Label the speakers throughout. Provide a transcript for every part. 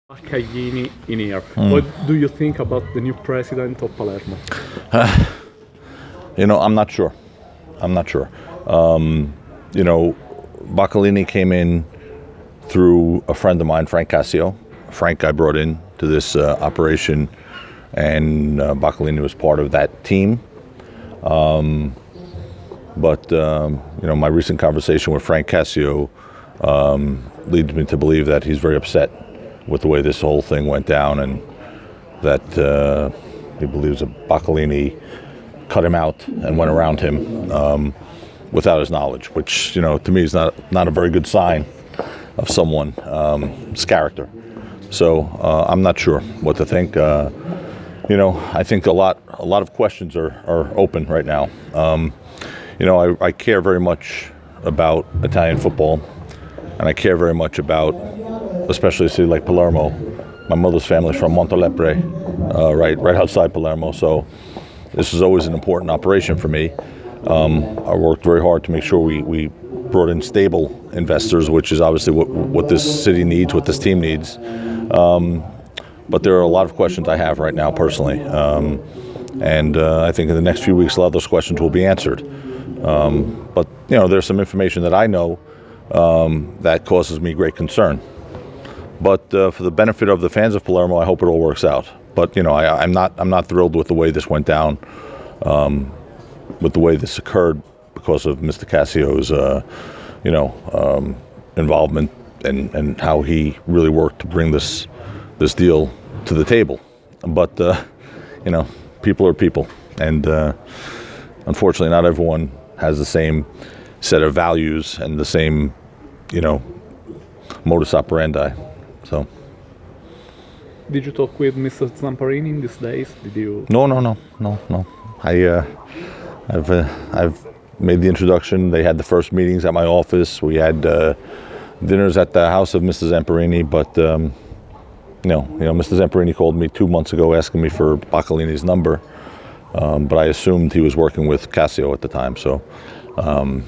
Speaker 1: Baccaglini in here. What do you think about the new president of Palermo?
Speaker 2: I'm not sure. I'm not sure. Baccaglini came in through a friend of mine, Frank Cascio. Frank I brought in to this operation, and Baccaglini was part of that team. But my recent conversation with Frank Cascio leads me to believe that he's very upset with the way this whole thing went down, and that he believes that Baccaglini cut him out and went around him without his knowledge, which to me is not a very good sign of someone's character. So I'm not sure what to think. I think a lot of questions are open right now. I care very much about Italian football, and I care very much about, especially a city like Palermo. My mother's family is from Montelepre, right outside Palermo, so this is always an important operation for me. I worked very hard to make sure we brought in stable investors, which is obviously what this city needs, what this team needs. But there are a lot of questions I have right now personally, and I think in the next few weeks a lot of those questions will be answered. But there's some information that I know that causes me great concern. But for the benefit of the fans of Palermo, I hope it all works out. But I'm not thrilled with the way this went down, with the way this occurred because of Mr. Cassio's involvement and how he really worked to bring this deal to the table. But people are people, and unfortunately, not everyone has the same set of values and the same modus operandi. So.
Speaker 1: Did you talk with Mr. Zamparini in these days? Did you?
Speaker 2: No. I've made the introduction. They had the first meetings at my office. We had dinners at the house of Mr. Zamparini. But Mr. Zamparini called me 2 months ago asking me for Baccaglini's number. But I assumed he was working with Cascio at the time. So, I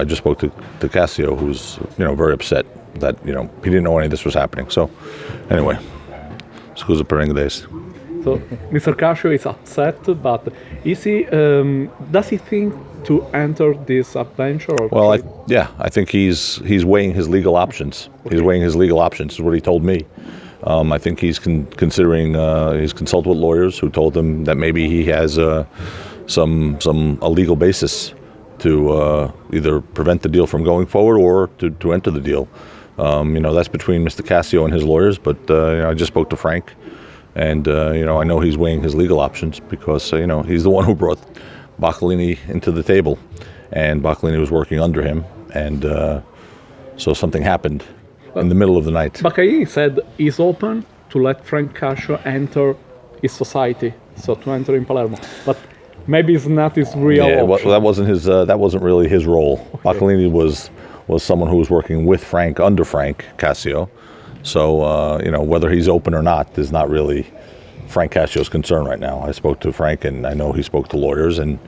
Speaker 2: just spoke to Cascio, who's very upset that he didn't know any of this was happening. So, anyway, scusa per inglese.
Speaker 1: So Mr. Cascio is upset, but does he think to enter this adventure? Or
Speaker 2: well, I think he's weighing his legal options. Okay. He's weighing his legal options, is what he told me. I think he's considering. He's consulted with lawyers who told him that maybe he has a legal basis to either prevent the deal from going forward or to enter the deal. That's between Mr. Cascio and his lawyers. But I just spoke to Frank, and I know he's weighing his legal options because he's the one who brought Baccaglini into the table, and Baccaglini was working under him, and so something happened in the middle of the night.
Speaker 1: Baccaglini said he's open to let Frank Cascio enter his society, so to enter in Palermo. But maybe it's not his real option.
Speaker 2: Well, that wasn't really his role. Okay. Baccaglini was someone who was working with Frank, under Frank Cascio. So, whether he's open or not is not really Frank Cascio's concern right now. I spoke to Frank, and I know he spoke to lawyers. And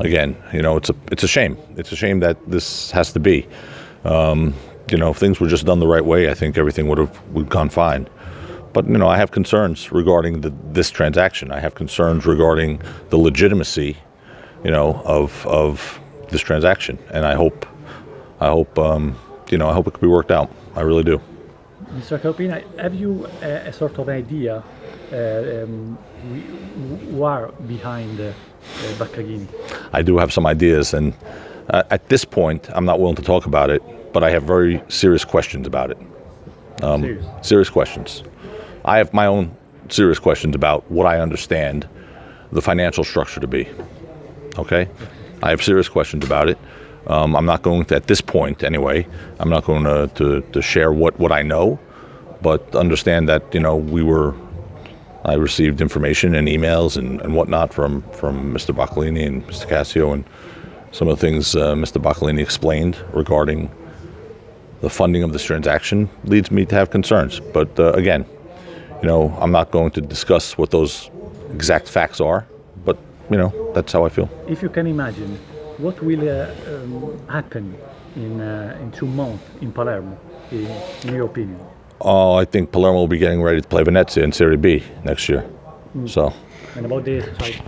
Speaker 2: again, it's a shame. It's a shame that this has to be. If things were just done the right way, I think everything would have gone fine. But I have concerns regarding this transaction. I have concerns regarding the legitimacy, of this transaction. And I hope it could be worked out. I really do.
Speaker 3: Mr. Tacopina, have you a sort of idea who are behind Baccaglini?
Speaker 2: I do have some ideas, and at this point, I'm not willing to talk about it, but I have very serious questions about it. Serious questions. I have my own serious questions about what I understand the financial structure to be. Okay? I have serious questions about it. I'm not going to, at this point anyway, I'm not going to share what I know, but understand that, I received information and emails and whatnot from Mr. Baccaglini and Mr. Cascio, and some of the things Mr. Baccaglini explained regarding the funding of this transaction leads me to have concerns. But again, I'm not going to discuss what those exact facts are, but, that's how I feel.
Speaker 3: If you can imagine, what will happen in 2 months in Palermo, in your opinion?
Speaker 2: Oh, I think Palermo will be getting ready to play Venezia in Serie B next year. So,
Speaker 3: And about the, sorry,